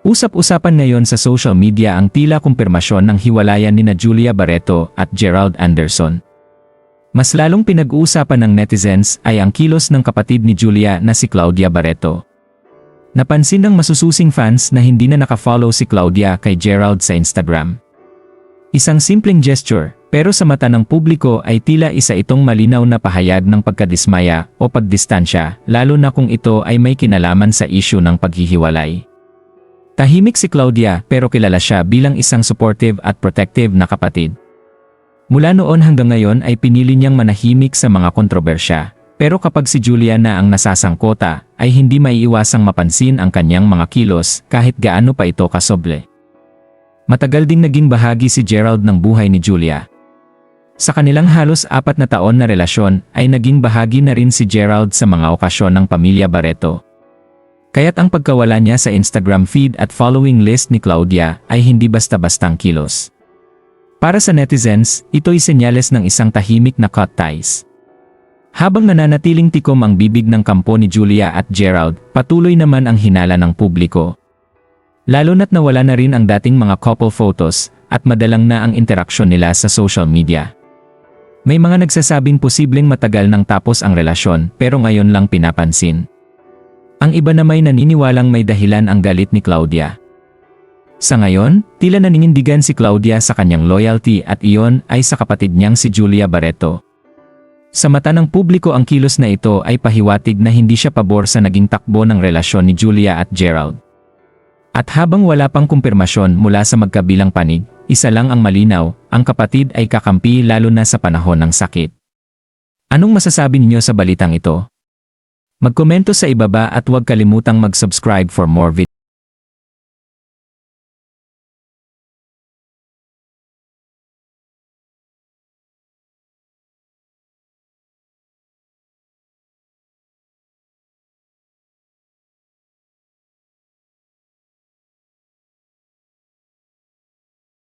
Usap-usapan ngayon sa social media ang tila kumpirmasyon ng hiwalayan nina Julia Barreto at Gerald Anderson. Mas lalong pinag-uusapan ng netizens ay ang kilos ng kapatid ni Julia na si Claudia Barreto. Napansin ng masususing fans na hindi na nakafollow si Claudia kay Gerald sa Instagram. Isang simpleng gesture, pero sa mata ng publiko ay tila isa itong malinaw na pahayag ng pagkadismaya o pagdistansya, lalo na kung ito ay may kinalaman sa isyu ng paghihiwalay. Tahimik si Claudia pero kilala siya bilang isang supportive at protective na kapatid. Mula noon hanggang ngayon ay pinili niyang manahimik sa mga kontrobersya, pero kapag si Julia na ang nasasangkota, ay hindi maiiwasang mapansin ang kanyang mga kilos kahit gaano pa ito kasoble. Matagal ding naging bahagi si Gerald ng buhay ni Julia. Sa kanilang halos 4 na taon na relasyon ay naging bahagi na rin si Gerald sa mga okasyon ng pamilya Barreto. Kaya't ang pagkawala niya sa Instagram feed at following list ni Claudia ay hindi basta-bastang kilos. Para sa netizens, ito'y senyales ng isang tahimik na cut ties. Habang nananatiling tikom ang bibig ng kampo ni Julia at Gerald, patuloy naman ang hinala ng publiko. Lalo na't nawala na rin ang dating mga couple photos at madalang na ang interaksyon nila sa social media. May mga nagsasabing posibleng matagal nang tapos ang relasyon pero ngayon lang pinapansin. Ang iba na may naniniwalang may dahilan ang galit ni Claudia. Sa ngayon, tila naninindigan si Claudia sa kanyang loyalty at iyon ay sa kapatid niyang si Julia Barreto. Sa mata ng publiko ang kilos na ito ay pahiwatig na hindi siya pabor sa naging takbo ng relasyon ni Julia at Gerald. At habang wala pang kumpirmasyon mula sa magkabilang panig, isa lang ang malinaw, ang kapatid ay kakampi lalo na sa panahon ng sakit. Anong masasabi niyo sa balitang ito? Magkomento sa ibaba at huwag kalimutang mag-subscribe for more videos.